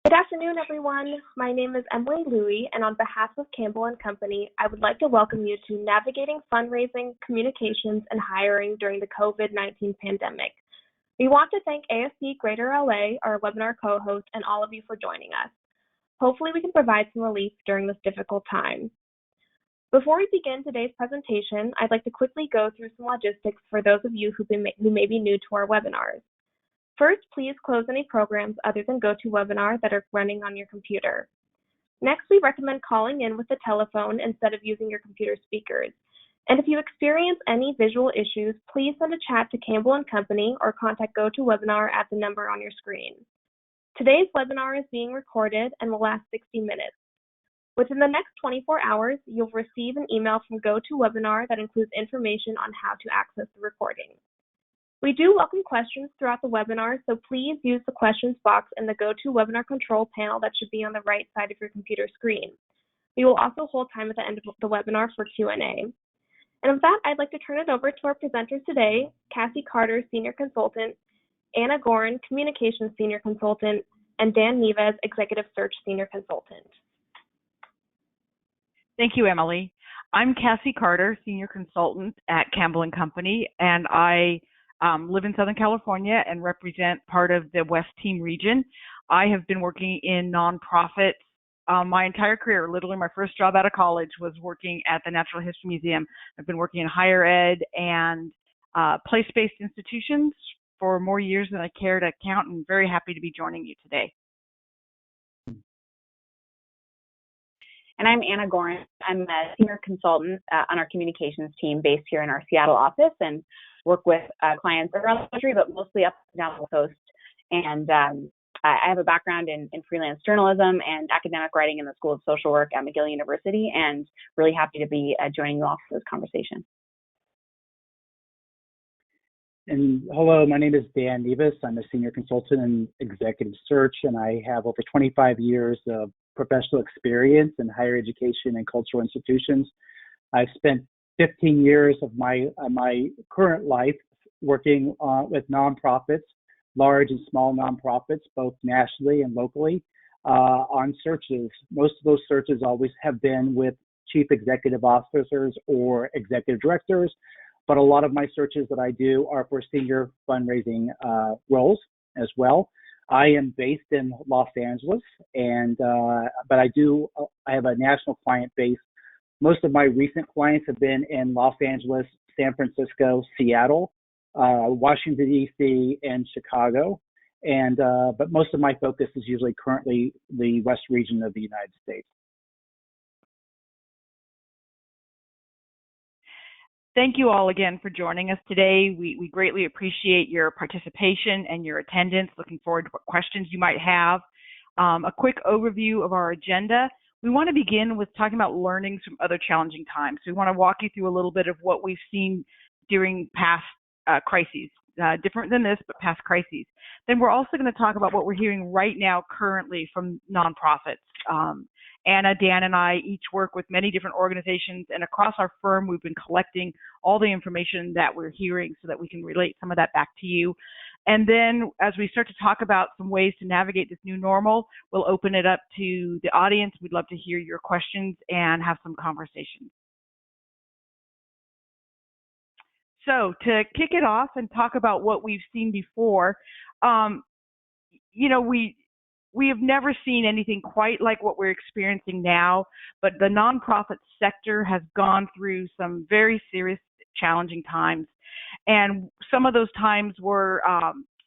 Good afternoon, everyone. My name is Emily Louie, and on behalf of Campbell Company, I would like to welcome you to Navigating Fundraising, Communications, and Hiring During the COVID-19 Pandemic. We want to thank AFP Greater LA, our webinar co-host, and all of you for joining us. Hopefully, we can provide some relief during this difficult time. Before we begin today's presentation, I'd like to quickly go through some logistics for those of you who may be new to our webinars. First, please close any programs other than GoToWebinar that are running on your computer. Next, we recommend calling in with the telephone instead of using your computer speakers. And if you experience any visual issues, please send a chat to Campbell Company or contact GoToWebinar at the number on your screen. Today's webinar is being recorded and will last 60 minutes. Within the next 24 hours, you'll receive an email from GoToWebinar that includes information on how to access the recording. We do welcome questions throughout the webinar, so please use the questions box in the GoToWebinar control panel that should be on the right side of your computer screen. We will also hold time at the end of the webinar for Q&A. And with that, I'd like to turn it over to our presenters today, Cassie Carter, Senior Consultant, Anna Goren, Communications Senior Consultant, and Dan Nevez, Executive Search Senior Consultant. Thank you, Emily. I'm Cassie Carter, Senior Consultant at Campbell Company, and I live in Southern California and represent part of the West Team region. I have been working in nonprofits my entire career. Literally, my first job out of college was working at the Natural History Museum. I've been working in higher ed and place-based institutions for more years than I care to count, and very happy to be joining you today. And I'm Anna Goren. I'm a senior consultant on our communications team based here in our Seattle office, and work with clients around the country, but mostly up and down the coast. And I have a background in freelance journalism and academic writing in the School of Social Work at McGill University, and really happy to be joining you all for this conversation. And hello, my name is Dan Nevez. I'm a senior consultant in executive search, and I have over 25 years of professional experience in higher education and cultural institutions. I've spent 15 years of my current life working with nonprofits, large and small nonprofits, both nationally and locally, on searches. Most of those searches always have been with chief executive officers or executive directors, but a lot of my searches that I do are for senior fundraising roles as well. I am based in Los Angeles, and but I have a national client base. Most of my recent clients have been in Los Angeles, San Francisco, Seattle, Washington, D.C., and Chicago. And but most of my focus is usually currently the West region of the United States. Thank you all again for joining us today. We greatly appreciate your participation and your attendance. Looking forward to what questions you might have. A quick overview of our agenda. We want to begin with talking about learnings from other challenging times. So we want to walk you through a little bit of what we've seen during past crises, different than this, but past crises. Then we're also going to talk about what we're hearing right now currently from nonprofits. Anna, Dan, and I each work with many different organizations, and across our firm, we've been collecting all the information that we're hearing so that we can relate some of that back to you. And then as we start to talk about some ways to navigate this new normal, we'll open it up to the audience. We'd love to hear your questions and have some conversations. So to kick it off and talk about what we've seen before, we have never seen anything quite like what we're experiencing now, but the nonprofit sector has gone through some very serious, challenging times. And some of those times were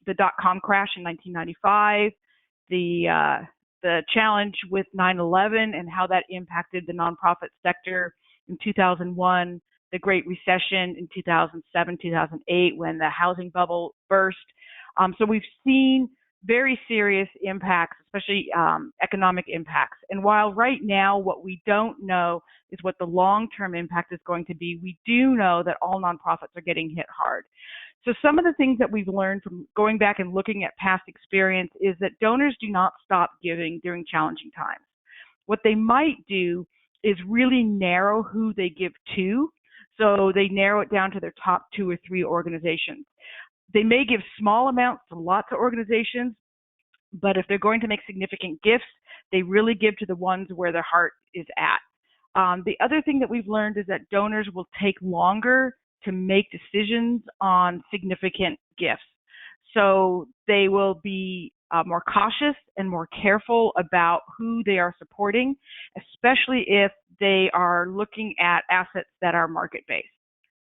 the dot-com crash in 1995, the challenge with 9/11 and how that impacted the nonprofit sector in 2001, the Great Recession in 2007, 2008, when the housing bubble burst. So we've seen very serious impacts, especially economic impacts. And while right now what we don't know is what the long-term impact is going to be, we do know that all nonprofits are getting hit hard. So some of the things that we've learned from going back and looking at past experience is that donors do not stop giving during challenging times. What they might do is really narrow who they give to. So they narrow it down to their top 2 or 3 organizations. They may give small amounts to lots of organizations, But if they're going to make significant gifts, they really give to the ones where their heart is at. The other thing that we've learned is that donors will take longer to make decisions on significant gifts. So they will be more cautious and more careful about who they are supporting, especially if they are looking at assets that are market-based.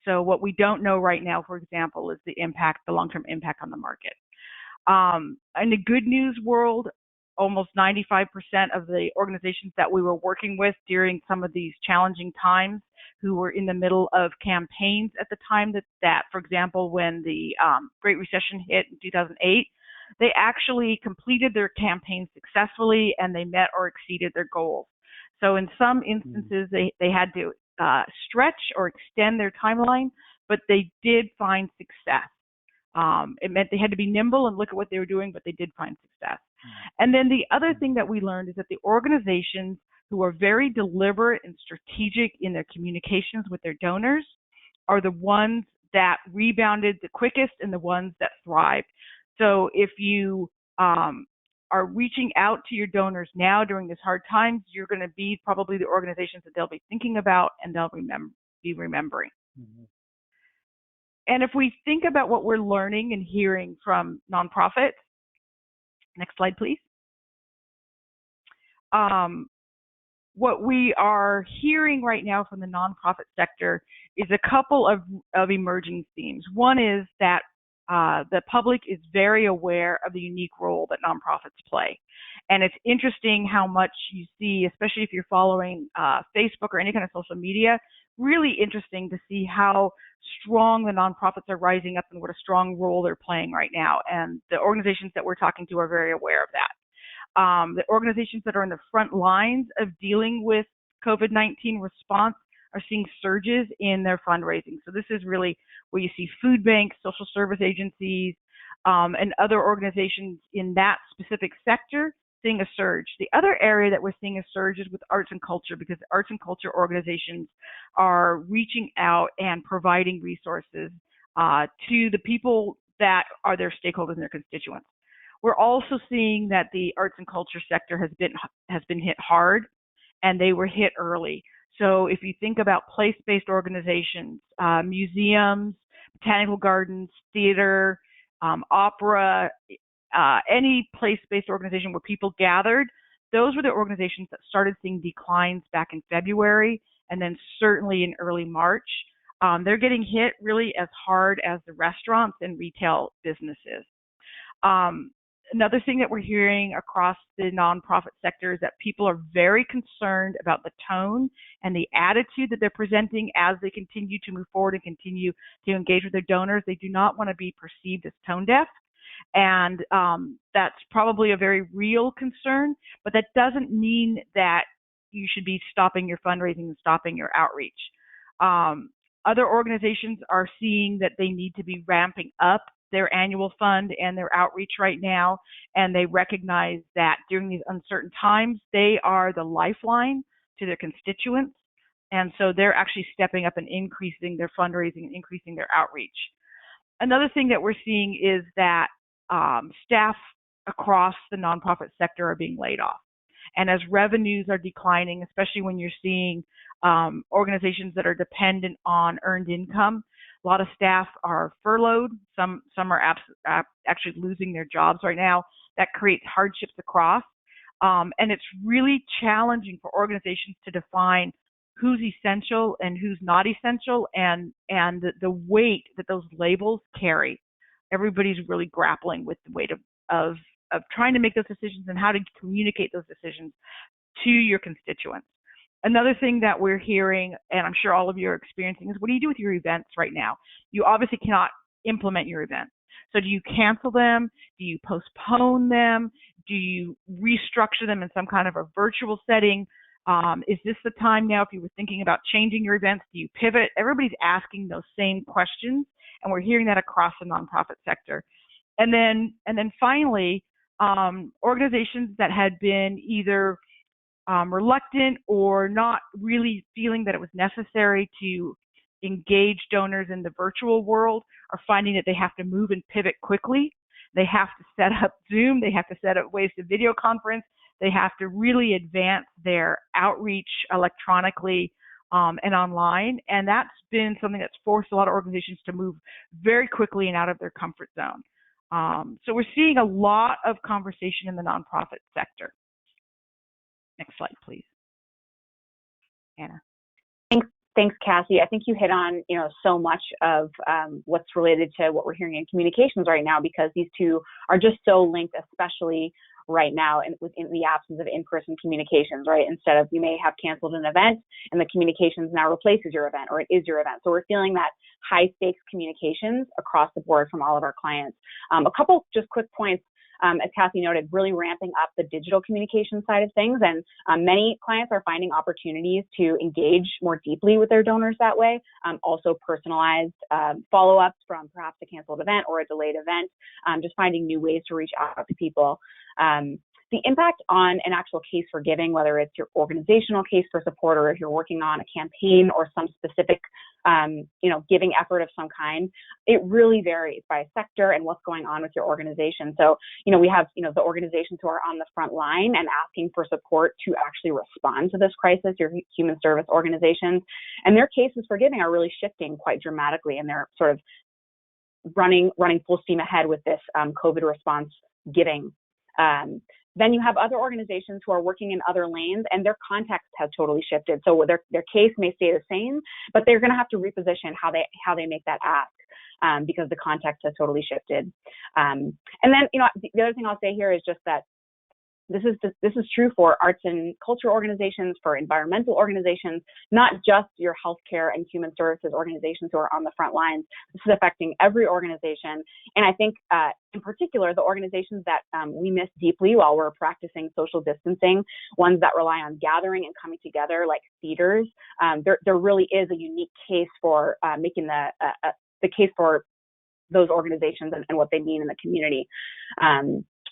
So what we don't know right now, for example, is the long-term impact on the market. In the good news world, almost 95% of the organizations that we were working with during some of these challenging times, who were in the middle of campaigns at the time that for example, when the Great Recession hit in 2008, they actually completed their campaigns successfully and they met or exceeded their goals. So in some instances, they had to stretch or extend their timeline, but they did find success. It meant they had to be nimble and look at what they were doing, but they did find success. And then the other thing that we learned is that the organizations who are very deliberate and strategic in their communications with their donors are the ones that rebounded the quickest and the ones that thrived. So if you are reaching out to your donors now during this hard times, you're going to be probably the organizations that they'll be thinking about and they'll be remembering. Mm-hmm. And if we think about what we're learning and hearing from nonprofits, next slide, please. What we are hearing right now from the nonprofit sector is a couple of emerging themes. One is that the public is very aware of the unique role that nonprofits play. And it's interesting how much you see, especially if you're following Facebook or any kind of social media, really interesting to see how strong the nonprofits are rising up and what a strong role they're playing right now. And the organizations that we're talking to are very aware of that. The organizations that are in the front lines of dealing with COVID-19 response are seeing surges in their fundraising. So this is really where you see food banks, social service agencies, and other organizations in that specific sector seeing a surge. The other area that we're seeing a surge is with arts and culture, because arts and culture organizations are reaching out and providing resources to the people that are their stakeholders and their constituents. We're also seeing that the arts and culture sector has been hit hard, and they were hit early. So if you think about place-based organizations, museums, botanical gardens, theater, opera, any place-based organization where people gathered, those were the organizations that started seeing declines back in February and then certainly in early March. They're getting hit really as hard as the restaurants and retail businesses. Another thing that we're hearing across the nonprofit sector is that people are very concerned about the tone and the attitude that they're presenting as they continue to move forward and continue to engage with their donors. They do not want to be perceived as tone deaf. And that's probably a very real concern, but that doesn't mean that you should be stopping your fundraising and stopping your outreach. Other organizations are seeing that they need to be ramping up their annual fund and their outreach right now, and they recognize that during these uncertain times, they are the lifeline to their constituents, and so they're actually stepping up and increasing their fundraising and increasing their outreach. Another thing that we're seeing is that staff across the nonprofit sector are being laid off. And as revenues are declining, especially when you're seeing organizations that are dependent on earned income, a lot of staff are furloughed. Some are actually losing their jobs right now. That creates hardships across. And it's really challenging for organizations to define who's essential and who's not essential, and the weight that those labels carry. Everybody's really grappling with the weight of trying to make those decisions and how to communicate those decisions to your constituents. Another thing that we're hearing, and I'm sure all of you are experiencing, is what do you do with your events right now? You obviously cannot implement your events. So do you cancel them? Do you postpone them? Do you restructure them in some kind of a virtual setting? Is this the time now, if you were thinking about changing your events, do you pivot? Everybody's asking those same questions, and we're hearing that across the nonprofit sector. And then finally, organizations that had been either reluctant or not really feeling that it was necessary to engage donors in the virtual world are finding that they have to move and pivot quickly. They have to set up Zoom. They have to set up ways to video conference. They have to really advance their outreach electronically and online. And that's been something that's forced a lot of organizations to move very quickly and out of their comfort zone. So we're seeing a lot of conversation in the nonprofit sector. Next slide, please. Anna. Thanks, Cassie. I think you hit on, so much of what's related to what we're hearing in communications right now, because these two are just so linked, especially right now in the absence of in-person communications, right? Instead of, you may have canceled an event and the communications now replaces your event, or it is your event. So we're feeling that high stakes communications across the board from all of our clients. A couple just quick points. As Cassie noted, really ramping up the digital communication side of things. And many clients are finding opportunities to engage more deeply with their donors that way. Also personalized follow-ups from perhaps a canceled event or a delayed event, just finding new ways to reach out to people. The impact on an actual case for giving, whether it's your organizational case for support, or if you're working on a campaign or some specific, giving effort of some kind, it really varies by sector and what's going on with your organization. So, we have, the organizations who are on the front line and asking for support to actually respond to this crisis, your human service organizations, and their cases for giving are really shifting quite dramatically, and they're sort of running full steam ahead with this COVID response giving. Then you have other organizations who are working in other lanes, and their context has totally shifted. So their case may stay the same, but they're going to have to reposition how they make that ask, because the context has totally shifted. And then, the other thing I'll say here is just that this is true for arts and culture organizations, for environmental organizations, not just your healthcare and human services organizations who are on the front lines. This is affecting every organization. And I think in particular, the organizations that we miss deeply while we're practicing social distancing, ones that rely on gathering and coming together like theaters, there really is a unique case for making the case for those organizations and what they mean in the community.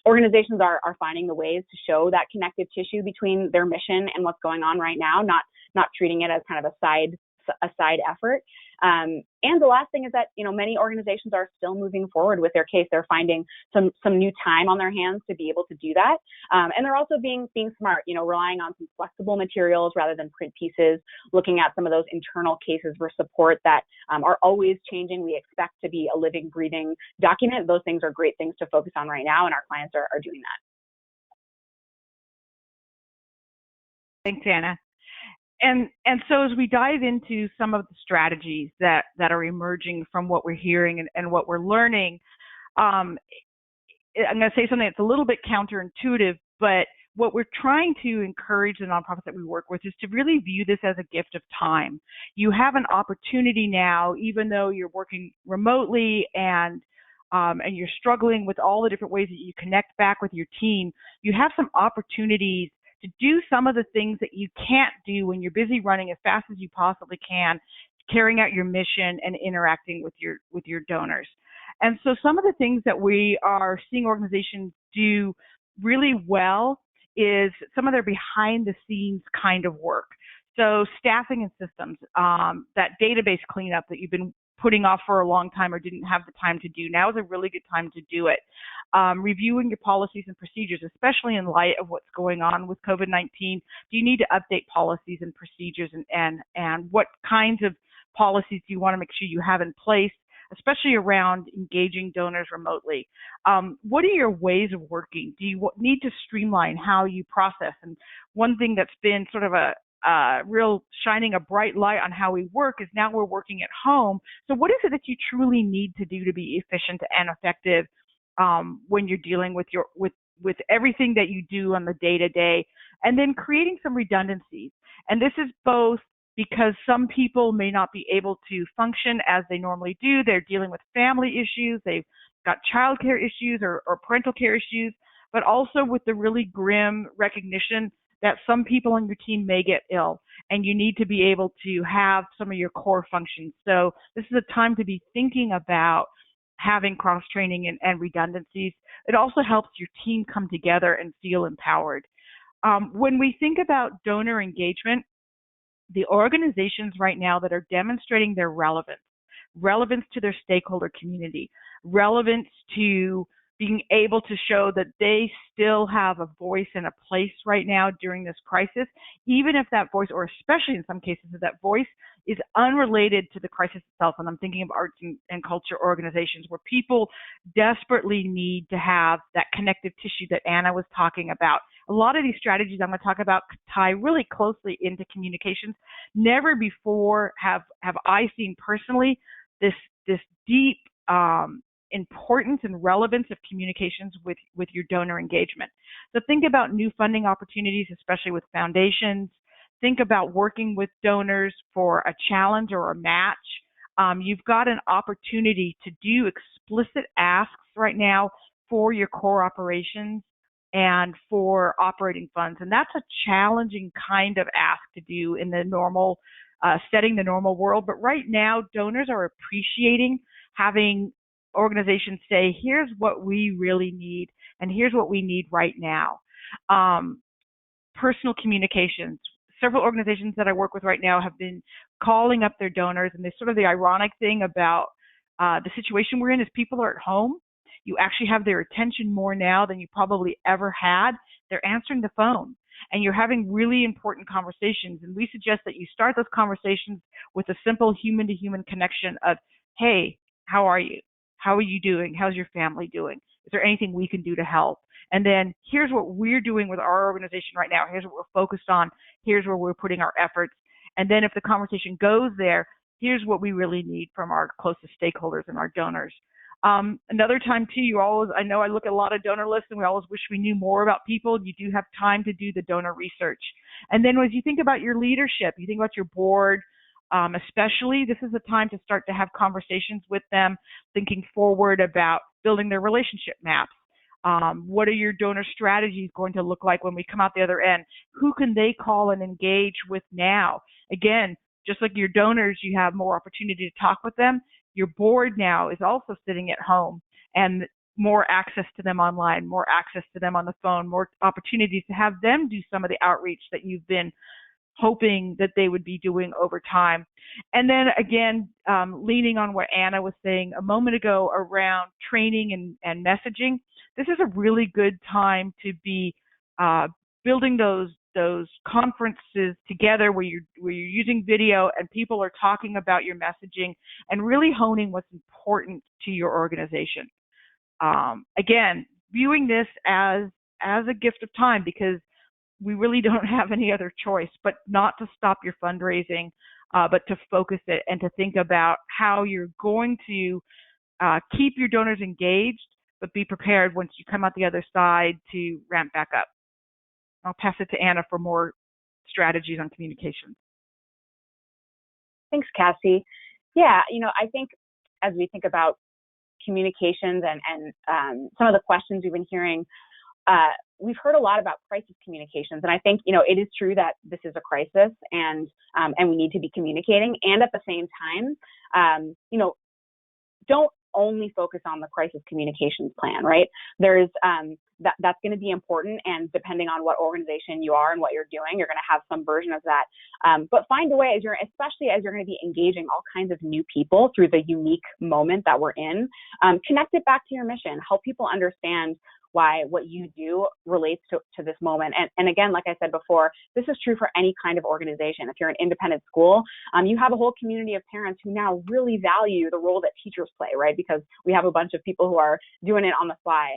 Organizations are finding the ways to show that connective tissue between their mission and what's going on right now, not treating it as kind of a side effort. And the last thing is that, many organizations are still moving forward with their case. They're finding some new time on their hands to be able to do that. And they're also being smart, relying on some flexible materials rather than print pieces, looking at some of those internal cases for support that are always changing. We expect to be a living, breathing document. Those things are great things to focus on right now, and our clients are doing that. Thanks, Anna. And so as we dive into some of the strategies that are emerging from what we're hearing and what we're learning, I'm going to say something that's a little bit counterintuitive, but what we're trying to encourage the nonprofits that we work with is to really view this as a gift of time. You have an opportunity now, even though you're working remotely and you're struggling with all the different ways that you connect back with your team, you have some opportunities to do some of the things that you can't do when you're busy running as fast as you possibly can, carrying out your mission and interacting with your donors. And so some of the things that we are seeing organizations do really well is some of their behind the scenes kind of work. So staffing and systems, that database cleanup that you've been putting off for a long time or didn't have the time to do, now is a really good time to do it. Reviewing your policies and procedures, especially in light of what's going on with COVID-19. Do you need to update policies and procedures, and what kinds of policies do you want to make sure you have in place, especially around engaging donors remotely? What are your ways of working? Do you need to streamline how you process? And one thing that's been sort of a real shining a bright light on how we work is now we're working at home. So what is it that you truly need to do to be efficient and effective when you're dealing with with everything that you do on the day-to-day, and then creating some redundancies? And this is both because some people may not be able to function as they normally do. They're dealing with family issues, they've got childcare issues or parental care issues, but also with the really grim recognition that some people on your team may get ill, and you need to be able to have some of your core functions. So this is a time to be thinking about having cross-training and redundancies. It also helps your team come together and feel empowered. When we think about donor engagement, the organizations right now that are demonstrating their relevance to their stakeholder community, relevance to being able to show that they still have a voice and a place right now during this crisis, even if that voice, or especially in some cases, if that voice is unrelated to the crisis itself. And I'm thinking of arts and culture organizations where people desperately need to have that connective tissue that Anna was talking about. A lot of these strategies I'm going to talk about tie really closely into communications. Never before have I seen personally this deep importance and relevance of communications with your donor engagement. So think about new funding opportunities, especially with foundations. Think about working with donors for a challenge or a match. You've got an opportunity to do explicit asks right now for your core operations and for operating funds. And that's a challenging kind of ask to do in the normal setting, the normal world. But right now, donors are appreciating having organizations say, here's what we really need, and here's what we need right now. Personal communications. Several organizations that I work with right now have been calling up their donors, and there's sort of the ironic thing about the situation we're in is people are at home. You actually have their attention more now than you probably ever had. They're answering the phone, and you're having really important conversations. And we suggest that you start those conversations with a simple human-to-human connection of, hey, how are you? How are you doing? How's your family doing? Is there anything we can do to help? And then here's what we're doing with our organization right now. Here's what we're focused on. Here's where we're putting our efforts. And then if the conversation goes there, here's what we really need from our closest stakeholders and our donors. Another time too, I know I look at a lot of donor lists and we always wish we knew more about people. You do have time to do the donor research. And then as you think about your leadership, you think about your board, especially, this is a time to start to have conversations with them, thinking forward about building their relationship maps. What are your donor strategies going to look like when we come out the other end? Who can they call and engage with now? Again, just like your donors, you have more opportunity to talk with them. Your board now is also sitting at home, and more access to them online, more access to them on the phone, more opportunities to have them do some of the outreach that you've been hoping that they would be doing over time. And then again, leaning on what Anna was saying a moment ago around training and messaging, this is a really good time to be building those conferences together where you're using video and people are talking about your messaging and really honing what's important to your organization. Again, viewing this as a gift of time, because we really don't have any other choice but not to stop your fundraising, but to focus it and to think about how you're going to keep your donors engaged, but be prepared once you come out the other side to ramp back up. I'll pass it to Anna for more strategies on communications. Thanks, Cassie. Yeah, I think as we think about communications and some of the questions we've been hearing, we've heard a lot about crisis communications, and I think it is true that this is a crisis, and we need to be communicating. And at the same time, don't only focus on the crisis communications plan, right? There's that's going to be important, and depending on what organization you are and what you're doing, you're going to have some version of that. But find a way, especially as you're going to be engaging all kinds of new people through the unique moment that we're in, connect it back to your mission. Help people understand why what you do relates to this moment. And again, like I said before, this is true for any kind of organization. If you're an independent school, you have a whole community of parents who now really value the role that teachers play, right? Because we have a bunch of people who are doing it on the fly.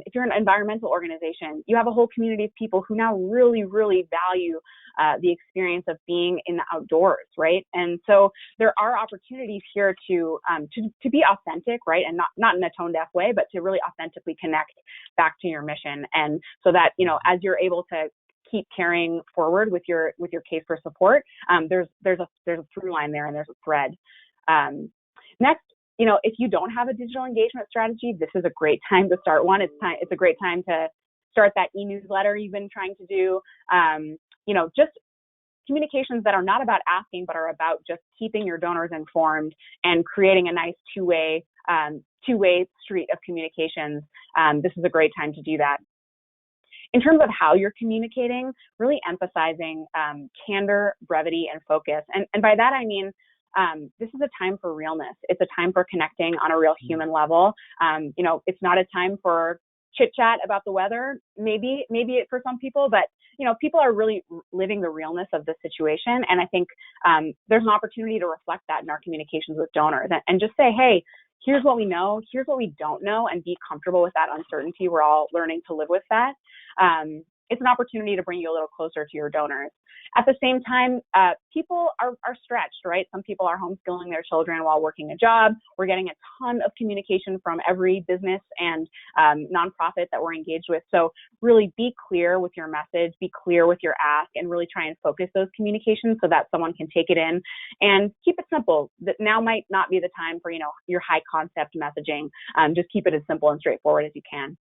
If you're an environmental organization, you have a whole community of people who now really, really value the experience of being in the outdoors, right? And so there are opportunities here to be authentic, right? And not in a tone deaf way, but to really authentically connect back to your mission. And so that, as you're able to keep carrying forward with your case for support, there's a through line there, and there's a thread. Next, if you don't have a digital engagement strategy, this is a great time to start one. It's a great time to start that e-newsletter you've been trying to do. Just communications that are not about asking, but are about just keeping your donors informed and creating a nice two-way street of communications. This is a great time to do that. In terms of how you're communicating, really emphasizing candor, brevity, and focus. And by that, I mean, this is a time for realness. It's a time for connecting on a real human level. It's not a time for chit chat about the weather. Maybe for some people, but people are really living the realness of the situation. And I think there's an opportunity to reflect that in our communications with donors and just say, hey, here's what we know, here's what we don't know, and be comfortable with that uncertainty. We're all learning to live with that. It's an opportunity to bring you a little closer to your donors. At the same time, people are stretched, right? Some people are homeschooling their children while working a job. We're getting a ton of communication from every business and nonprofit that we're engaged with. So really be clear with your message, be clear with your ask, and really try and focus those communications so that someone can take it in and keep it simple. That now might not be the time for, your high concept messaging. Just keep it as simple and straightforward as you can.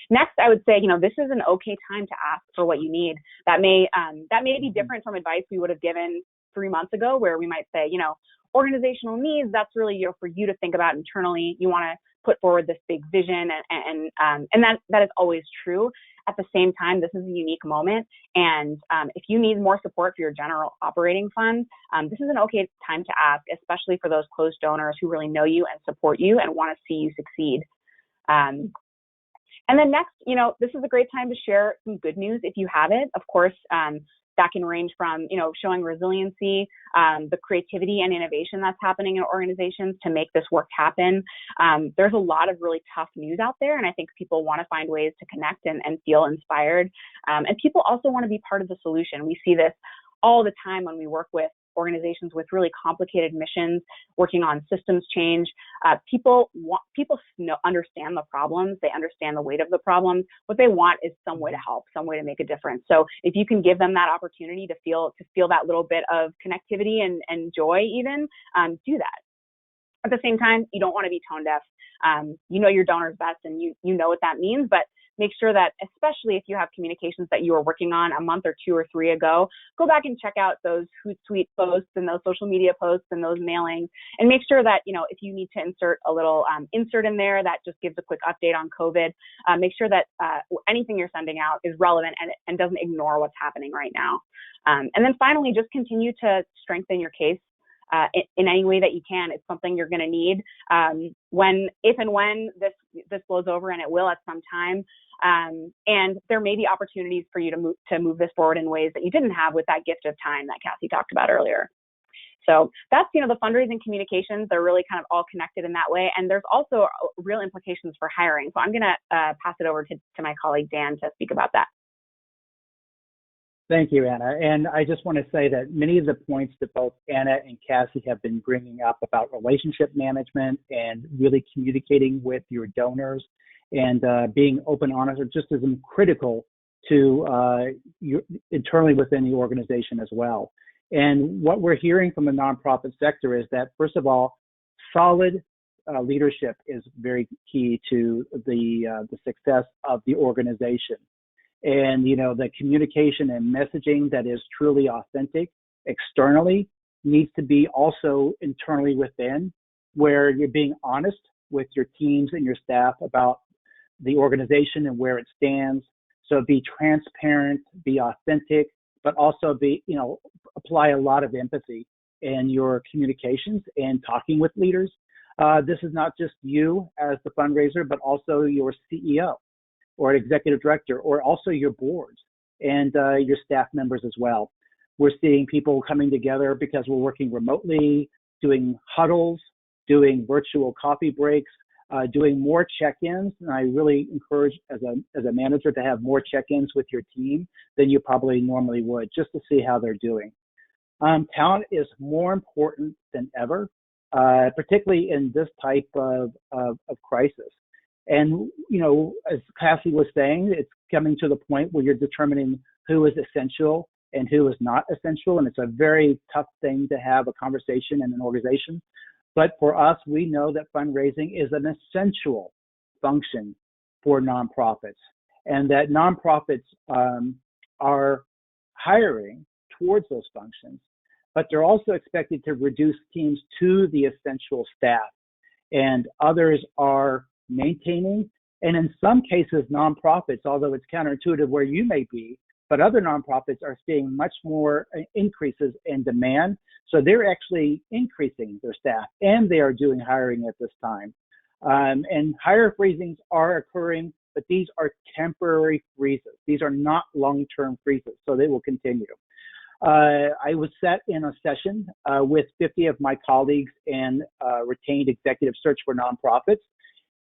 Next, I would say, this is an okay time to ask for what you need. That may be different from advice we would have given 3 months ago, where we might say, organizational needs, that's really, for you to think about internally. You want to put forward this big vision, and that is always true. At the same time, this is a unique moment, and if you need more support for your general operating fund, this is an okay time to ask, especially for those close donors who really know you and support you and want to see you succeed. And then next, this is a great time to share some good news if you have it. Of course, that can range from, showing resiliency, the creativity and innovation that's happening in organizations to make this work happen. There's a lot of really tough news out there, and I think people want to find ways to connect and feel inspired. And people also want to be part of the solution. We see this all the time when we work with organizations with really complicated missions, working on systems change. People understand the problems. They understand the weight of the problems. What they want is some way to help, some way to make a difference. So if you can give them that opportunity to feel that little bit of connectivity and joy even, do that. At the same time, you don't want to be tone deaf. You know your donors best, and you know what that means, but make sure that, especially if you have communications that you were working on a month or 2 or 3 ago, go back and check out those Hootsuite posts and those social media posts and those mailings, and make sure that, if you need to insert a little insert in there that just gives a quick update on COVID, make sure that anything you're sending out is relevant and doesn't ignore what's happening right now. And then finally, just continue to strengthen your case. In any way that you can. It's something you're going to need if and when this blows over, and it will at some time. And there may be opportunities for you to move this forward in ways that you didn't have with that gift of time that Cassie talked about earlier. So that's, the fundraising communications. They're really kind of all connected in that way. And there's also real implications for hiring. So I'm going to pass it over to my colleague, Dan, to speak about that. Thank you, Anna. And I just want to say that many of the points that both Anna and Cassie have been bringing up about relationship management and really communicating with your donors and being open, honest, are just as critical to internally within the organization as well. And what we're hearing from the nonprofit sector is that, first of all, solid leadership is very key to the success of the organization. And, the communication and messaging that is truly authentic externally needs to be also internally within, where you're being honest with your teams and your staff about the organization and where it stands. So be transparent, be authentic, but also apply a lot of empathy in your communications and talking with leaders. This is not just you as the fundraiser, but also your CEO or executive director, or also your boards and your staff members as well. We're seeing people coming together because we're working remotely, doing huddles, doing virtual coffee breaks, doing more check-ins. And I really encourage as a manager to have more check-ins with your team than you probably normally would, just to see how they're doing. Talent is more important than ever, particularly in this type of crisis. And, as Cassie was saying, it's coming to the point where you're determining who is essential and who is not essential. And it's a very tough thing to have a conversation in an organization. But for us, we know that fundraising is an essential function for nonprofits, and that nonprofits are hiring towards those functions, but they're also expected to reduce teams to the essential staff, and others are maintaining. And in some cases, nonprofits, although it's counterintuitive where you may be, but other nonprofits are seeing much more increases in demand. So they're actually increasing their staff, and they are doing hiring at this time. And hire freezings are occurring, but these are temporary freezes. These are not long-term freezes, so they will continue. I was sat in a session with 50 of my colleagues in retained executive search for nonprofits,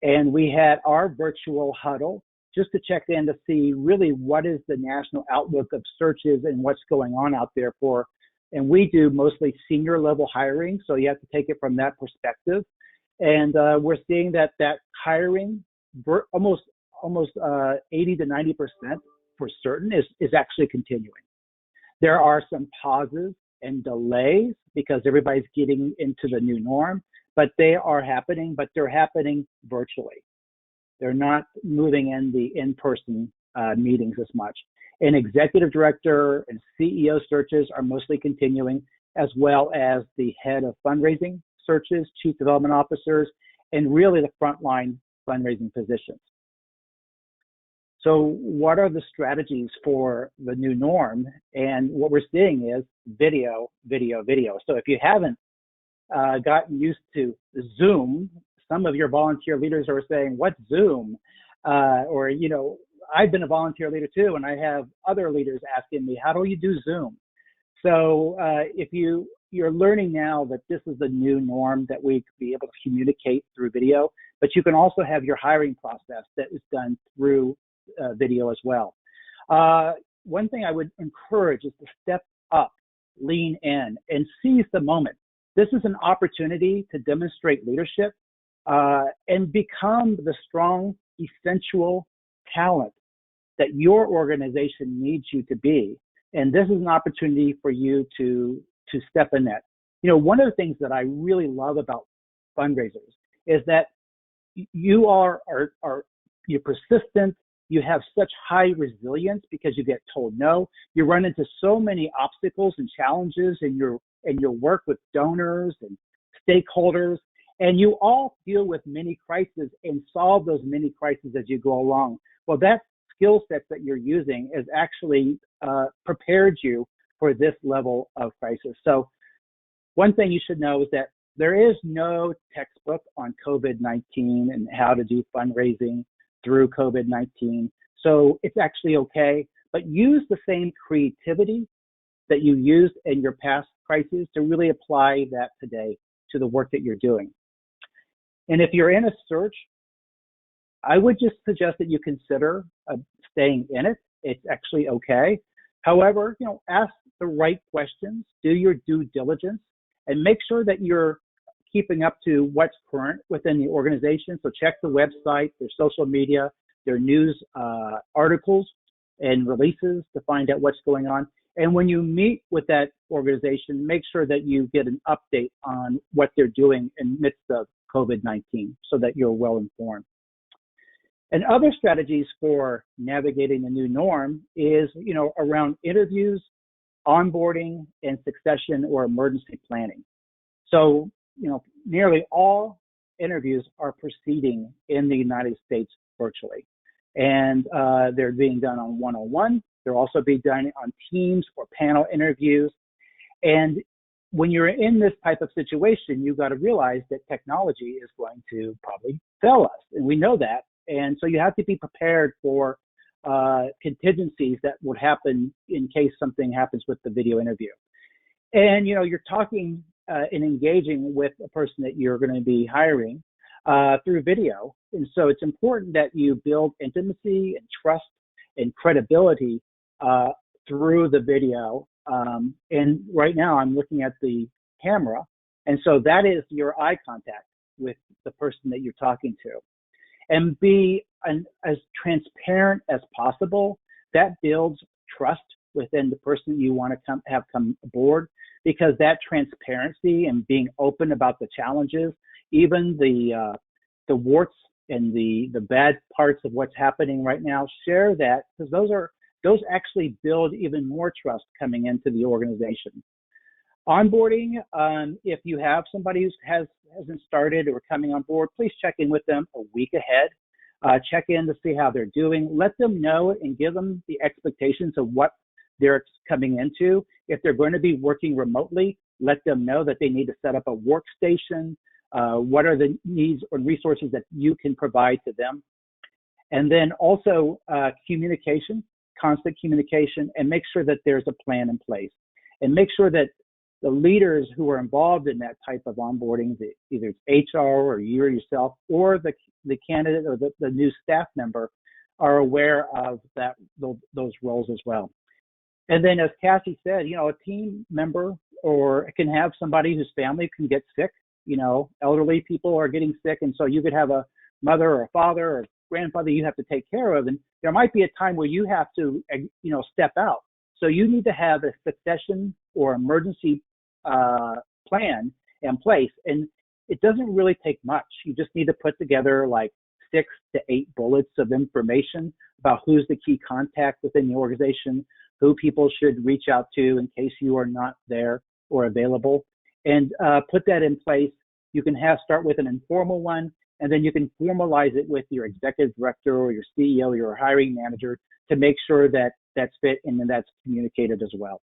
and we had our virtual huddle just to check in to see really what is the national outlook of searches and what's going on out there for. And we do mostly senior level hiring, so you have to take it from that perspective. And we're seeing that hiring, almost 80 to 90% for certain, is actually continuing. There are some pauses and delays because everybody's getting into the new norm, but they are happening, but they're happening virtually. They're not moving in the in-person meetings as much. And executive director and CEO searches are mostly continuing, as well as the head of fundraising searches, chief development officers, and really the frontline fundraising positions. So what are the strategies for the new norm? And what we're seeing is video, video, video. So if you haven't gotten used to Zoom, some of your volunteer leaders are saying, what's Zoom? Or, you know, I've been a volunteer leader too, and I have other leaders asking me, how do you do Zoom? So if you're learning now that this is the new norm, that we could be able to communicate through video, but you can also have your hiring process that is done through video as well. One thing I would encourage is to step up, lean in, and seize the moment. This is an opportunity to demonstrate leadership and become the strong, essential talent that your organization needs you to be. And this is an opportunity for you to step in that. You know, one of the things that I really love about fundraisers is that you're persistent. You have such high resilience because you get told no. You run into so many obstacles and challenges in your work with donors and stakeholders, and you all deal with many crises and solve those many crises as you go along. Well, that skill set that you're using is actually prepared you for this level of crisis. So one thing you should know is that there is no textbook on COVID-19 and how to do fundraising through COVID-19. So it's actually okay, but use the same creativity that you used in your past crises to really apply that today to the work that you're doing. And if you're in a search, I would just suggest that you consider staying in it. It's actually okay. However, you know, ask the right questions, do your due diligence, and make sure that you're keeping up to what's current within the organization. So check the website, their social media, their news articles and releases to find out what's going on. And when you meet with that organization, make sure that you get an update on what they're doing in the midst of COVID-19 so that you're well informed. And other strategies for navigating the new norm is, you know, around interviews, onboarding, and succession or emergency planning. So, you know, nearly all interviews are proceeding in the United States virtually. And they're being done on one-on-one. They're also being done on Teams or panel interviews. And when you're in this type of situation, you've got to realize that technology is going to probably fail us. And we know that. And so you have to be prepared for contingencies that would happen in case something happens with the video interview. And, you know, you're talking and engaging with a person that you're going to be hiring through video. And so it's important that you build intimacy and trust and credibility through the video. And right now I'm looking at the camera. And so that is your eye contact with the person that you're talking to. And be as transparent as possible. That builds trust within the person you want to have come aboard, because that transparency and being open about the challenges, even the warts and the bad parts of what's happening right now, share that, because those actually build even more trust coming into the organization. Onboarding, if you have somebody who hasn't started or coming on board, please check in with them a week ahead. Check in to see how they're doing. Let them know and give them the expectations of what they're coming into. If they're going to be working remotely, let them know that they need to set up a workstation. What are the needs or resources that you can provide to them? And then also communication, constant communication, and make sure that there's a plan in place. And make sure that the leaders who are involved in that type of onboarding, either it's HR or you or yourself, or the candidate or the new staff member, are aware of those roles as well. And then, as Cassie said, a team member, or it can have somebody whose family can get sick. Elderly people are getting sick, and so you could have a mother or a father or grandfather you have to take care of, and there might be a time where you have to, step out. So you need to have a succession or emergency plan in place, and it doesn't really take much. You just need to put together like 6 to 8 bullets of information about who's the key contact within the organization, who people should reach out to in case you are not there or available, and put that in place. You can start with an informal one, and then you can formalize it with your executive director or your CEO or your hiring manager to make sure that that's fit and then that's communicated as well.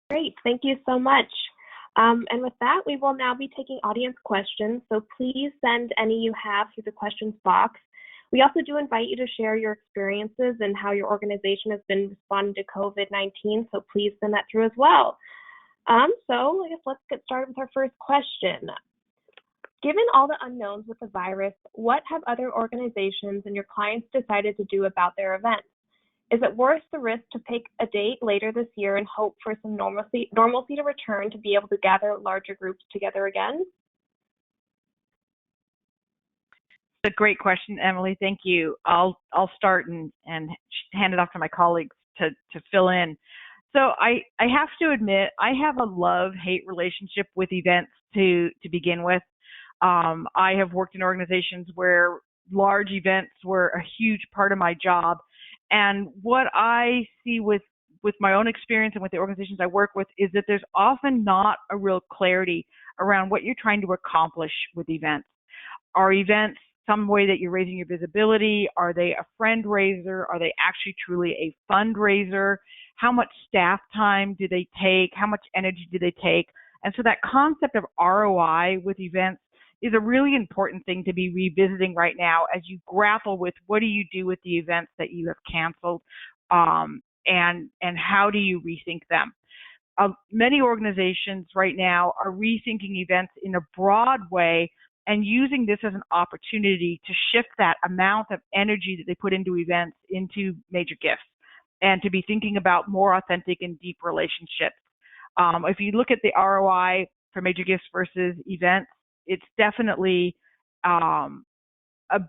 Great, thank you so much. And with that, we will now be taking audience questions. So please send any you have through the questions box. We also do invite you to share your experiences and how your organization has been responding to COVID-19. So please send that through as well. So I guess let's get started with our first question. Given all the unknowns with the virus, what have other organizations and your clients decided to do about their events? Is it worth the risk to pick a date later this year and hope for some normalcy to return to be able to gather larger groups together again? It's a great question, Emily. Thank you. I'll start and hand it off to my colleagues to fill in. So I have to admit, I have a love-hate relationship with events to begin with. I have worked in organizations where large events were a huge part of my job. And what I see with my own experience and with the organizations I work with is that there's often not a real clarity around what you're trying to accomplish with events. Are events some way that you're raising your visibility? Are they a friend raiser? Are they actually truly a fundraiser? How much staff time do they take? How much energy do they take? And so that concept of ROI with events is a really important thing to be revisiting right now as you grapple with what do you do with the events that you have canceled, and how do you rethink them. Many organizations right now are rethinking events in a broad way and using this as an opportunity to shift that amount of energy that they put into events into major gifts and to be thinking about more authentic and deep relationships. If you look at the ROI for major gifts versus events, it's definitely a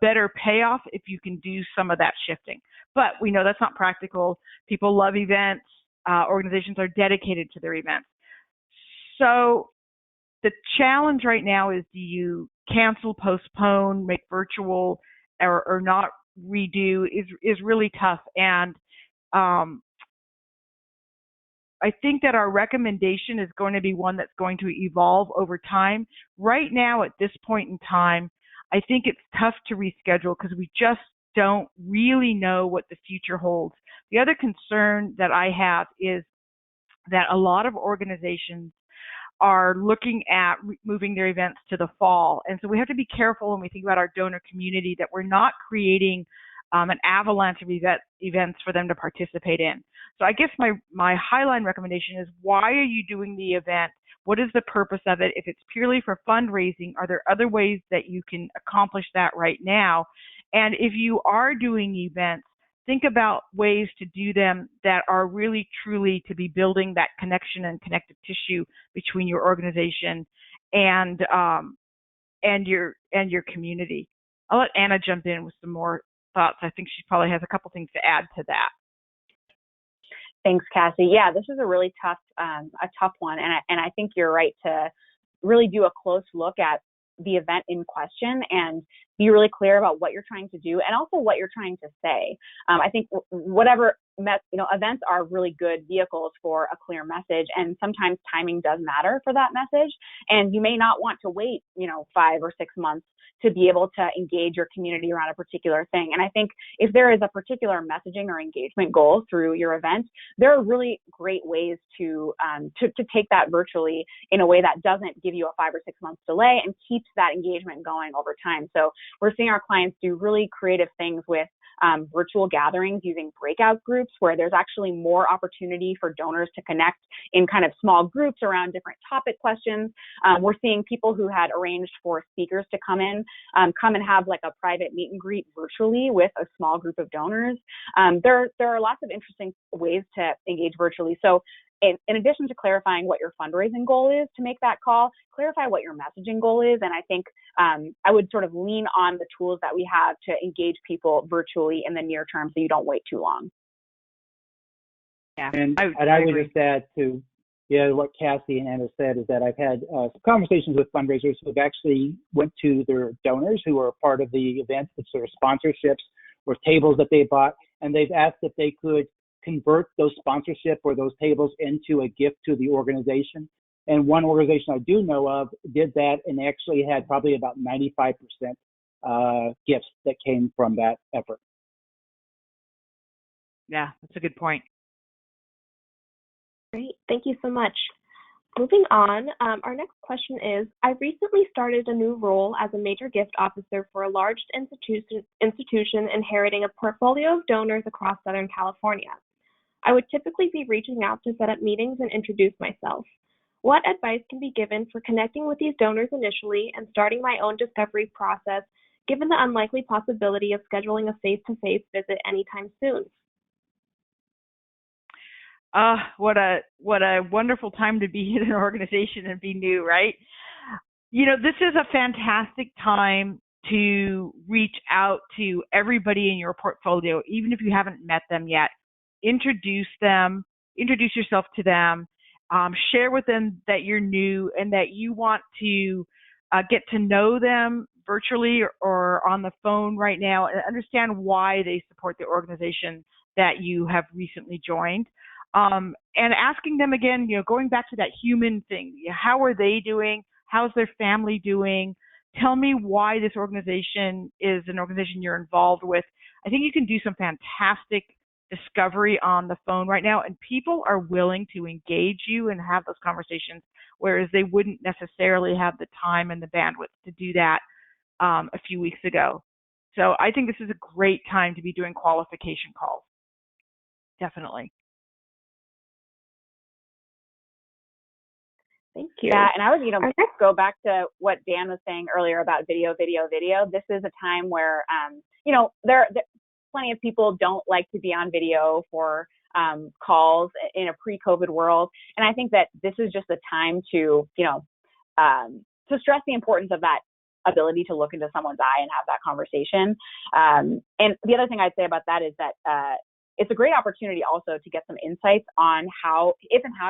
better payoff if you can do some of that shifting. But we know that's not practical. People love events. Organizations are dedicated to their events. So the challenge right now is, do you cancel, postpone, make virtual, or not redo is really tough. And I think that our recommendation is going to be one that's going to evolve over time. Right now, at this point in time, I think it's tough to reschedule because we just don't really know what the future holds. The other concern that I have is that a lot of organizations are looking at moving their events to the fall. And so we have to be careful when we think about our donor community that we're not creating an avalanche of events for them to participate in. So I guess my highline recommendation is, why are you doing the event? What is the purpose of it? If it's purely for fundraising, are there other ways that you can accomplish that right now? And if you are doing events, think about ways to do them that are really truly to be building that connection and connective tissue between your organization and your community. I'll let Anna jump in with some more thoughts. I think she probably has a couple things to add to that. Thanks, Cassie. Yeah, this is a really tough one, and I think you're right to really do a close look at the event in question and be really clear about what you're trying to do and also what you're trying to say. I think whatever events are really good vehicles for a clear message, and sometimes timing does matter for that message. And you may not want to wait, 5 or 6 months to be able to engage your community around a particular thing. And I think if there is a particular messaging or engagement goal through your event, there are really great ways to take that virtually in a way that doesn't give you a 5 or 6 months delay and keeps that engagement going over time. So we're seeing our clients do really creative things with virtual gatherings using breakout groups where there's actually more opportunity for donors to connect in kind of small groups around different topic questions. We're seeing people who had arranged for speakers to come and have like a private meet and greet virtually with a small group of donors. There are lots of interesting ways to engage virtually. So in addition to clarifying what your fundraising goal is to make that call, clarify what your messaging goal is. And I think I would sort of lean on the tools that we have to engage people virtually in the near term so you don't wait too long. Yeah, and I would just add to what Cassie and Anna said is that I've had some conversations with fundraisers who have actually went to their donors who are part of the event, it's their sponsorships or tables that they bought, and they've asked if they could convert those sponsorship or those tables into a gift to the organization. And one organization I do know of did that and actually had probably about 95% gifts that came from that effort. Yeah, that's a good point. Great, thank you so much. Moving on, our next question is, I recently started a new role as a major gift officer for a large institution inheriting a portfolio of donors across Southern California. I would typically be reaching out to set up meetings and introduce myself. What advice can be given for connecting with these donors initially and starting my own discovery process, given the unlikely possibility of scheduling a face-to-face visit anytime soon? What a wonderful time to be in an organization and be new, right? This is a fantastic time to reach out to everybody in your portfolio, even if you haven't met them yet. Introduce yourself to them, share with them that you're new and that you want to get to know them virtually or on the phone right now and understand why they support the organization that you have recently joined. And asking them again, going back to that human thing, how are they doing? How's their family doing? Tell me why this organization is an organization you're involved with. I think you can do some fantastic discovery on the phone right now, and people are willing to engage you and have those conversations, whereas they wouldn't necessarily have the time and the bandwidth to do that a few weeks ago. So I think this is a great time to be doing qualification calls. Definitely. Thank you. Yeah, and I would, go back to what Dan was saying earlier about video. This is a time where, there plenty of people don't like to be on video for calls in a pre-COVID world. And I think that this is just a time to stress the importance of that ability to look into someone's eye and have that conversation. And the other thing I'd say about that is that it's a great opportunity also to get some insights on how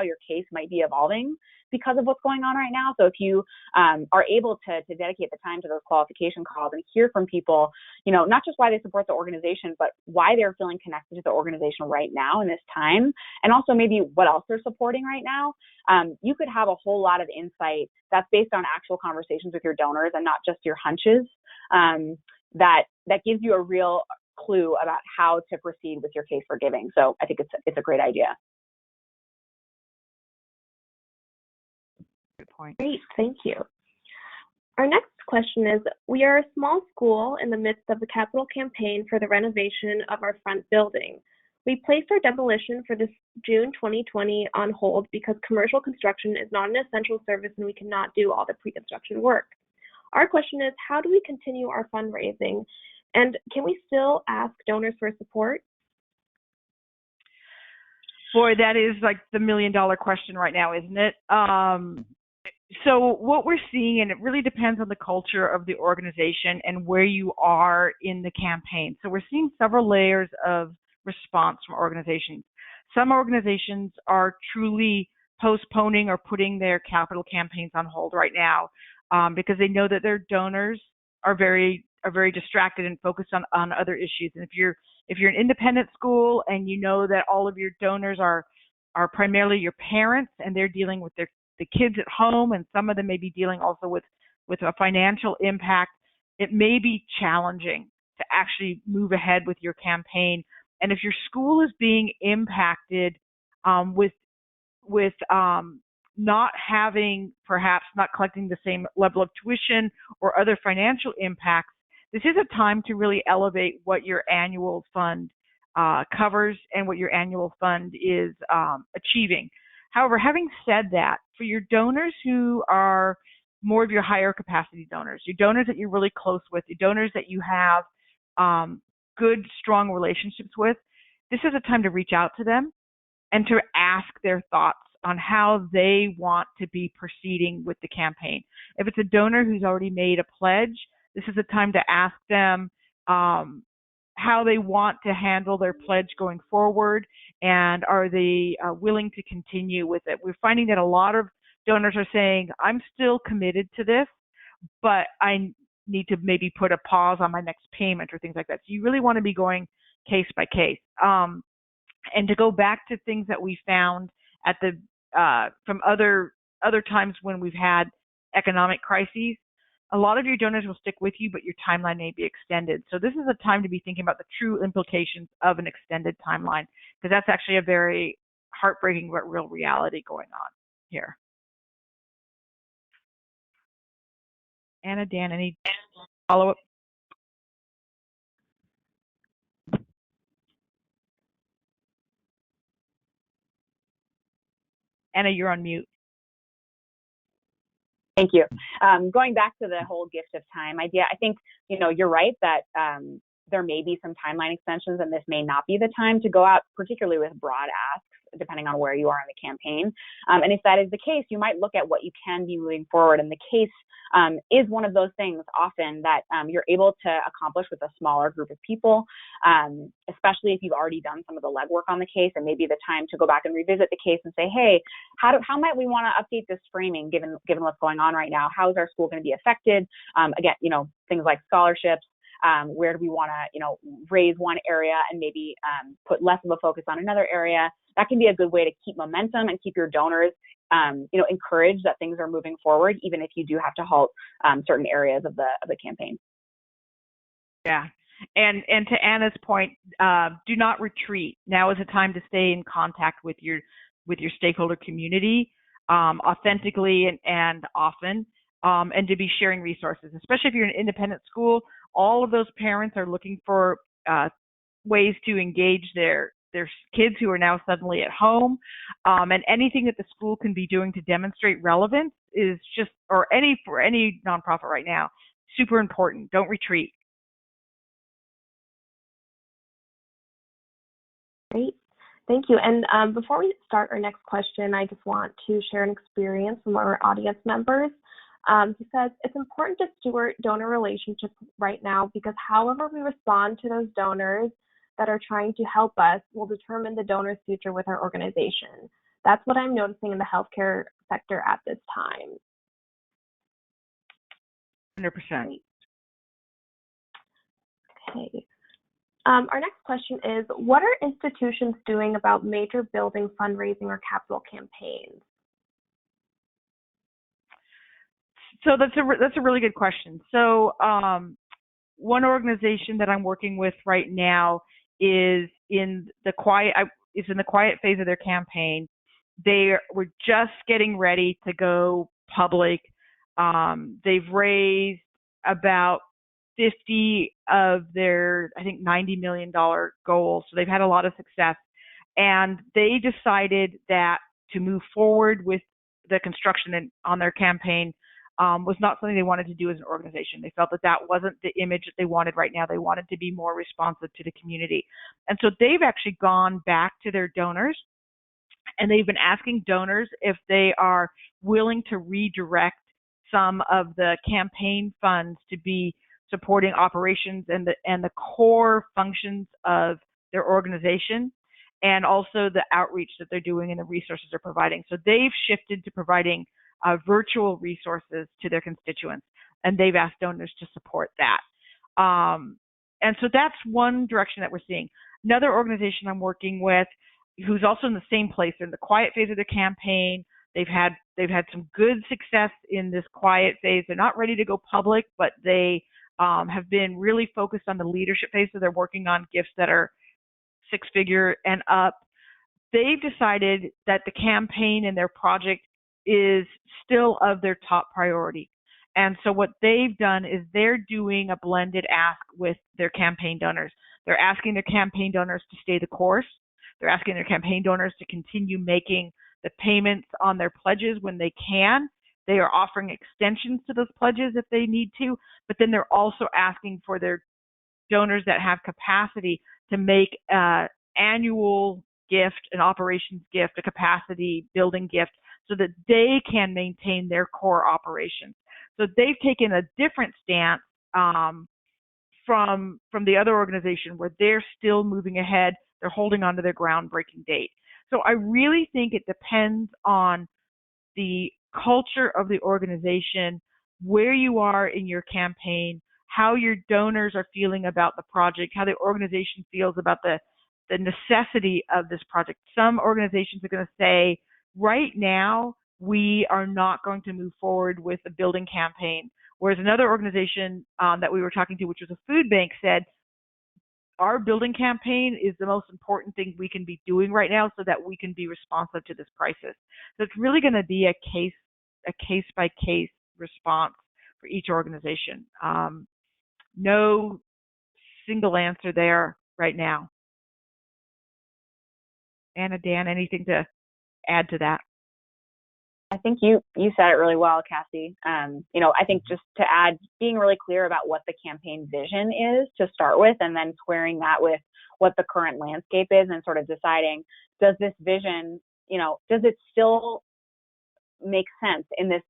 your case might be evolving because of what's going on right now. So if you are able to dedicate the time to those qualification calls and hear from people, not just why they support the organization, but why they're feeling connected to the organization right now in this time, and also maybe what else they're supporting right now, you could have a whole lot of insight that's based on actual conversations with your donors and not just your hunches, that gives you a real clue about how to proceed with your case for giving. So I think it's a great idea. Good point. Great, thank you. Our next question is, we are a small school in the midst of the capital campaign for the renovation of our front building. We placed our demolition for this June 2020 on hold because commercial construction is not an essential service and we cannot do all the pre-construction work. Our question is, how do we continue our fundraising? And can we still ask donors for support? Boy, that is like the $1 million question right now, isn't it? So what we're seeing, and it really depends on the culture of the organization and where you are in the campaign. So we're seeing several layers of response from organizations. Some organizations are truly postponing or putting their capital campaigns on hold right now because they know that their donors are very distracted and focused on other issues. And if If you're an independent school and you know that all of your donors are primarily your parents and they're dealing with the kids at home, and some of them may be dealing also with a financial impact, it may be challenging to actually move ahead with your campaign. And if your school is being impacted with not having, perhaps not collecting the same level of tuition or other financial impacts, this is a time to really elevate what your annual fund covers and what your annual fund is achieving. However, having said that, for your donors who are more of your higher capacity donors, your donors that you're really close with, your donors that you have good, strong relationships with, this is a time to reach out to them and to ask their thoughts on how they want to be proceeding with the campaign. If it's a donor who's already made a pledge, this is a time to ask them how they want to handle their pledge going forward, and are they willing to continue with it. We're finding that a lot of donors are saying, I'm still committed to this, but I need to maybe put a pause on my next payment or things like that. So you really want to be going case by case. And to go back to things that we found at the from other times when we've had economic crises, a lot of your donors will stick with you, but your timeline may be extended. So this is a time to be thinking about the true implications of an extended timeline, because that's actually a very heartbreaking but real reality going on here. Anna, Dan, any follow-up? Anna, you're on mute. Thank you. Going back to the whole gift of time idea, I think, you're right that there may be some timeline extensions, and this may not be the time to go out, particularly with broad asks, depending on where you are in the campaign. And if that is the case, you might look at what you can be moving forward. And the case is one of those things often that you're able to accomplish with a smaller group of people, especially if you've already done some of the legwork on the case, and maybe the time to go back and revisit the case and say, hey, how might we want to update this framing given what's going on right now? How is our school going to be affected? Again, things like scholarships. Where do we want to, raise one area and maybe put less of a focus on another area? That can be a good way to keep momentum and keep your donors, encouraged that things are moving forward, even if you do have to halt certain areas of the campaign. Yeah, and to Anna's point, do not retreat. Now is a time to stay in contact with your stakeholder community authentically and often. And to be sharing resources, especially if you're an independent school. All of those parents are looking for ways to engage their kids who are now suddenly at home, and anything that the school can be doing to demonstrate relevance is just, for any nonprofit right now, super important. Don't retreat. Great. Thank you. And before we start our next question, I just want to share an experience from one of our audience members. He says, it's important to steward donor relationships right now because however we respond to those donors that are trying to help us will determine the donor's future with our organization. That's what I'm noticing in the healthcare sector at this time. 100%. Okay. Our next question is, what are institutions doing about major building fundraising or capital campaigns? So that's a really good question. So one organization that I'm working with right now is in the quiet phase of their campaign. They were just getting ready to go public. They've raised about 50 of their, I think, $90 million goal. So they've had a lot of success. And they decided that to move forward with the construction on their campaign was not something they wanted to do as an organization. They felt that wasn't the image that they wanted right now. They wanted to be more responsive to the community. And so they've actually gone back to their donors, and they've been asking donors if they are willing to redirect some of the campaign funds to be supporting operations and the core functions of their organization, and also the outreach that they're doing and the resources they're providing. So they've shifted to providing virtual resources to their constituents, and they've asked donors to support that. And so that's one direction that we're seeing. Another organization I'm working with, who's also in the same place, they're in the quiet phase of their campaign. They've had some good success in this quiet phase. They're not ready to go public, but they have been really focused on the leadership phase. So they're working on gifts that are six-figure and up. They've decided that the campaign and their project is still of their top priority. And so what they've done is they're doing a blended ask with their campaign donors. They're asking their campaign donors to stay the course. They're asking their campaign donors to continue making the payments on their pledges when they can. They are offering extensions to those pledges if they need to, but then they're also asking for their donors that have capacity to make an annual gift, an operations gift, a capacity building gift, so that they can maintain their core operations. So they've taken a different stance from the other organization, where they're still moving ahead. They're holding on to their groundbreaking date. So I really think it depends on the culture of the organization, where you are in your campaign, how your donors are feeling about the project, how the organization feels about the necessity of this project. Some organizations are going to say, right now, we are not going to move forward with a building campaign. Whereas another organization that we were talking to, which was a food bank, said, our building campaign is the most important thing we can be doing right now so that we can be responsive to this crisis. So it's really going to be a case by case response for each organization. No single answer there right now. Anna, Dan, anything to add to that? I think you said it really well, Cassie. I think just to add, being really clear about what the campaign vision is to start with, and then squaring that with what the current landscape is, and sort of deciding, does this vision, does it still make sense in this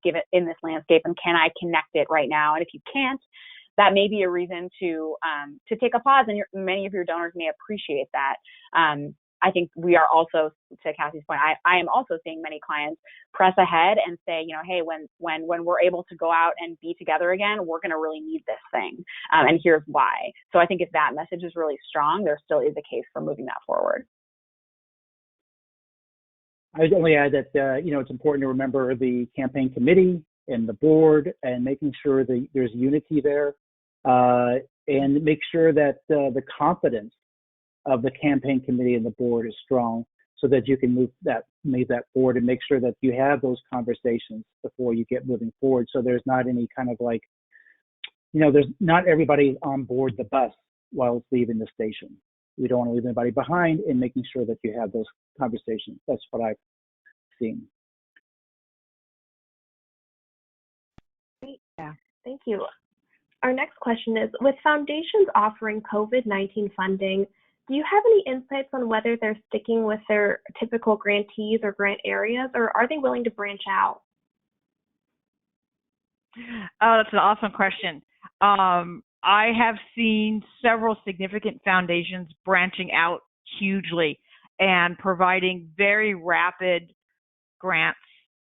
landscape, and can I connect it right now? And if you can't, that may be a reason to take a pause, and many of your donors may appreciate that. I think we are also, to Cassie's point, I am also seeing many clients press ahead and say, hey, when we're able to go out and be together again, we're going to really need this thing, and here's why. So I think if that message is really strong, there still is a case for moving that forward. I would only add that it's important to remember the campaign committee and the board, and making sure that there's unity there, and make sure that the confidence of the campaign committee and the board is strong, so that you can move that forward, and make sure that you have those conversations before you get moving forward. So there's not any kind of there's not everybody on board the bus while it's leaving the station. We don't want to leave anybody behind, in making sure that you have those conversations. That's what I've seen. Great. Yeah. Thank you. Our next question is, with foundations offering COVID-19 funding, do you have any insights on whether they're sticking with their typical grantees or grant areas, or are they willing to branch out? Oh, that's an awesome question. I have seen several significant foundations branching out hugely and providing very rapid grants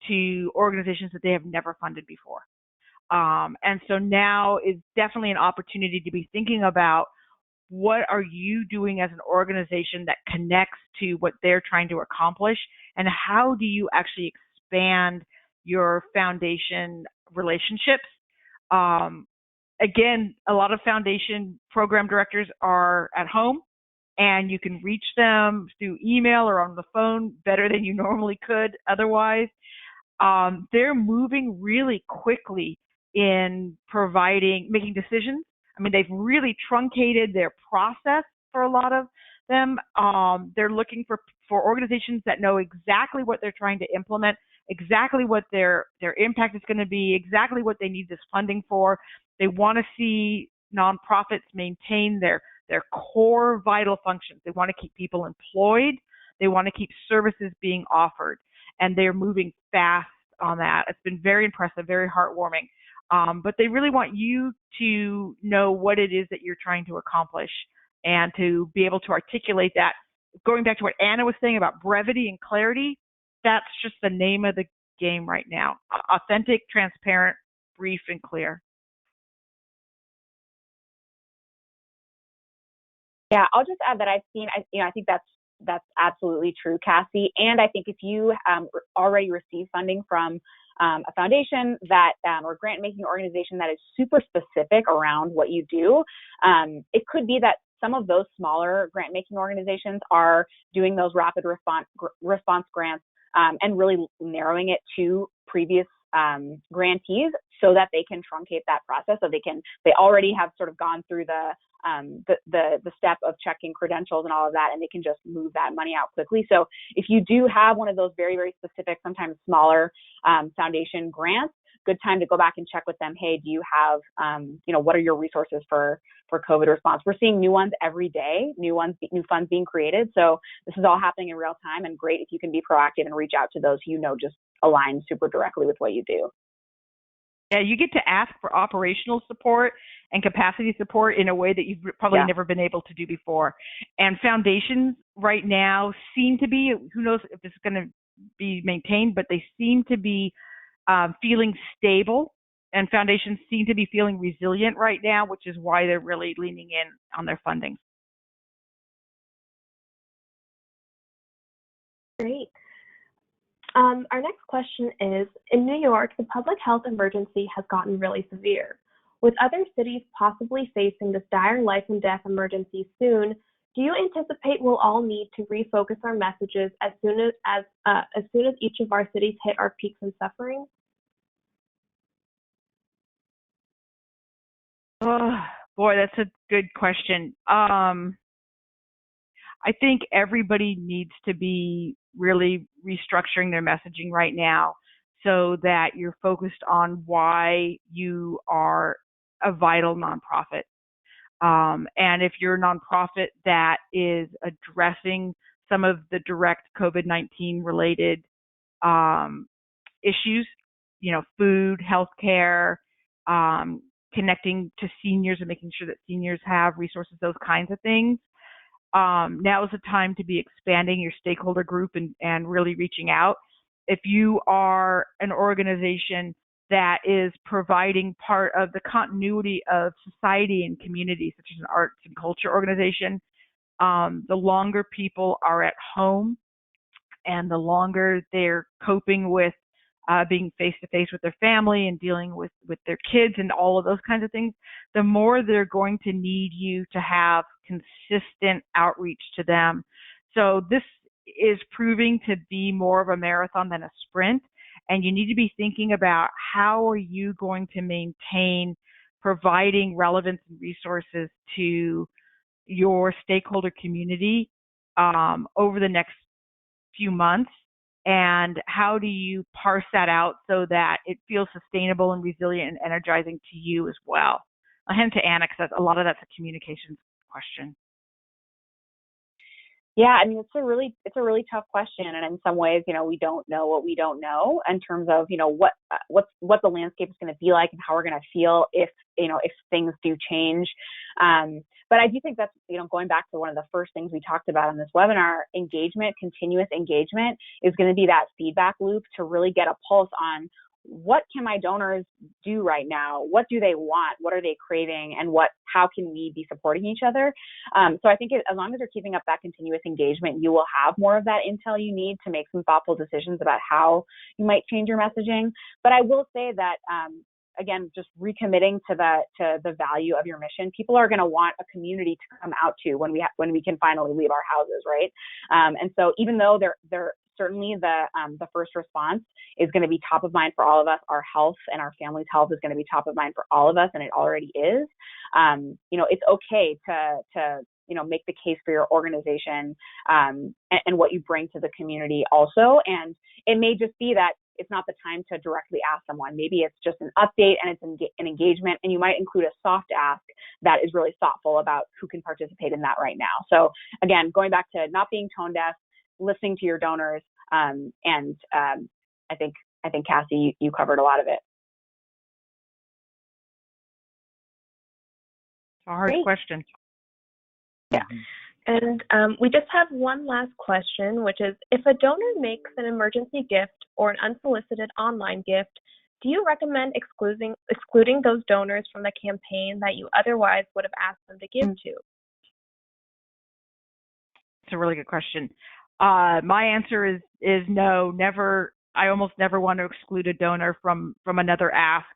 to organizations that they have never funded before. And so now is definitely an opportunity to be thinking about, what are you doing as an organization that connects to what they're trying to accomplish, and how do you actually expand your foundation relationships? Again, a lot of foundation program directors are at home, and you can reach them through email or on the phone better than you normally could otherwise. They're moving really quickly in making decisions. I mean, they've really truncated their process for a lot of them. They're looking for organizations that know exactly what they're trying to implement, exactly what their impact is going to be, exactly what they need this funding for. They want to see nonprofits maintain their core vital functions. They want to keep people employed. They want to keep services being offered, and they're moving fast on that. It's been very impressive, very heartwarming. But they really want you to know what it is that you're trying to accomplish, and to be able to articulate that. Going back to what Anna was saying about brevity and clarity, that's just the name of the game right now. Authentic, transparent, brief, and clear. Yeah, I'll just add that I've seen, I think that's absolutely true, Cassie. And I think if you already receive funding from a foundation that or grant making organization that is super specific around what you do, it could be that some of those smaller grant making organizations are doing those rapid response grants and really narrowing it to previous grantees so that they can truncate that process. So they already have sort of gone through the step of checking credentials and all of that, and they can just move that money out quickly. So if you do have one of those very, very specific, sometimes smaller foundation grants, good time to go back and check with them. Hey, do you have, what are your resources for COVID response? We're seeing new ones every day, new funds being created. So this is all happening in real time, and great if you can be proactive and reach out to those who just align super directly with what you do. Yeah, you get to ask for operational support and capacity support in a way that you've probably never been able to do before. And foundations right now seem to be, who knows if this is going to be maintained, but they seem to be feeling stable, and foundations seem to be feeling resilient right now, which is why they're really leaning in on their funding. Great. Our next question is, in New York, the public health emergency has gotten really severe. With other cities possibly facing this dire life and death emergency soon, do you anticipate we'll all need to refocus our messages as soon as each of our cities hit our peaks in suffering? Oh, boy, that's a good question. I think everybody needs to be really restructuring their messaging right now so that you're focused on why you are a vital nonprofit. And if you're a nonprofit that is addressing some of the direct COVID-19 related issues, food, healthcare, connecting to seniors and making sure that seniors have resources, those kinds of things, now is the time to be expanding your stakeholder group and really reaching out. If you are an organization that is providing part of the continuity of society and community, such as an arts and culture organization, the longer people are at home and the longer they're coping with being face-to-face with their family and dealing with their kids and all of those kinds of things, the more they're going to need you to have consistent outreach to them. So this is proving to be more of a marathon than a sprint, and you need to be thinking about how are you going to maintain providing relevance and resources to your stakeholder community over the next few months. And how do you parse that out so that it feels sustainable and resilient and energizing to you as well? I'll hand to Anna because a lot of that's a communications question. Yeah, I mean, it's a really tough question, and in some ways, we don't know what we don't know in terms of what the landscape is going to be like and how we're going to feel if things do change. But I do think that's going back to one of the first things we talked about in this webinar, continuous engagement is going to be that feedback loop to really get a pulse on what can my donors do right now? What do they want? What are they craving? And how can we be supporting each other? So I think as long as you're keeping up that continuous engagement, you will have more of that intel you need to make some thoughtful decisions about how you might change your messaging. But I will say that, again, just recommitting to the value of your mission, people are going to want a community to come out to when we can finally leave our houses, right? And so even though they're certainly the first response is going to be top of mind for all of us. Our health and our family's health is going to be top of mind for all of us, and it already is. It's okay to make the case for your organization and what you bring to the community also. And it may just be that it's not the time to directly ask someone. Maybe it's just an update and it's an engagement, and you might include a soft ask that is really thoughtful about who can participate in that right now. So again, going back to not being tone deaf, listening to your donors, and I think Cassie, you covered a lot of it. It's a hard question. Yeah. And we just have one last question, which is, if a donor makes an emergency gift or an unsolicited online gift, do you recommend excluding those donors from the campaign that you otherwise would have asked them to give to? It's a really good question. My answer is no, never. I almost never want to exclude a donor from another ask,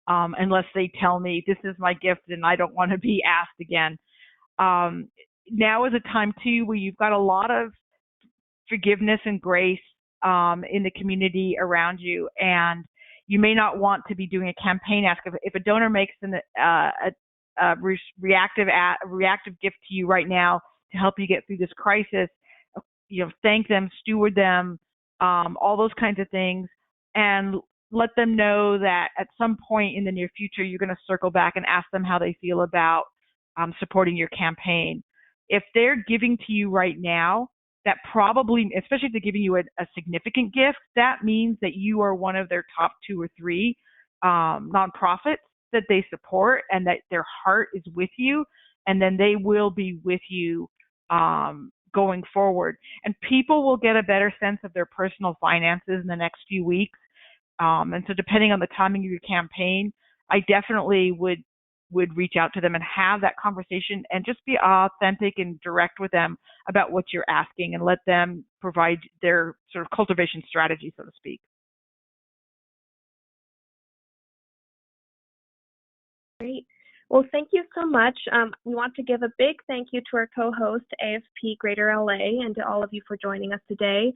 unless they tell me this is my gift and I don't want to be asked again. Now is a time too where you've got a lot of forgiveness and grace in the community around you, and you may not want to be doing a campaign ask. If a donor makes a reactive gift to you right now to help you get through this crisis, thank them, steward them, all those kinds of things, and let them know that at some point in the near future you're going to circle back and ask them how they feel about supporting your campaign. If they're giving to you right now, that probably, especially if they're giving you a significant gift, that means that you are one of their top 2 or 3 nonprofits that they support, and that their heart is with you, and then they will be with you going forward. And people will get a better sense of their personal finances in the next few weeks. And so depending on the timing of your campaign, I definitely would reach out to them and have that conversation and just be authentic and direct with them about what you're asking, and let them provide their sort of cultivation strategy, so to speak. Great. Well, thank you so much. We want to give a big thank you to our co-host, AFP Greater LA, and to all of you for joining us today.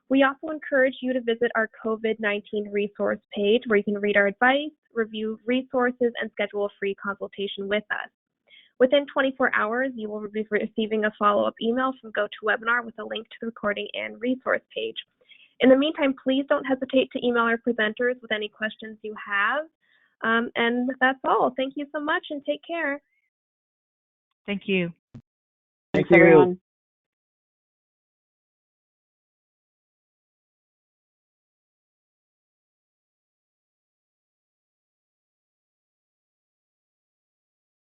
We also encourage you to visit our COVID-19 resource page, where you can read our advice, review resources, and schedule a free consultation with us. Within 24 hours, you will be receiving a follow-up email from GoToWebinar with a link to the recording and resource page. In the meantime, please don't hesitate to email our presenters with any questions you have. And that's all. Thank you so much, and take care. Thank you. Thank Thanks, you. everyone.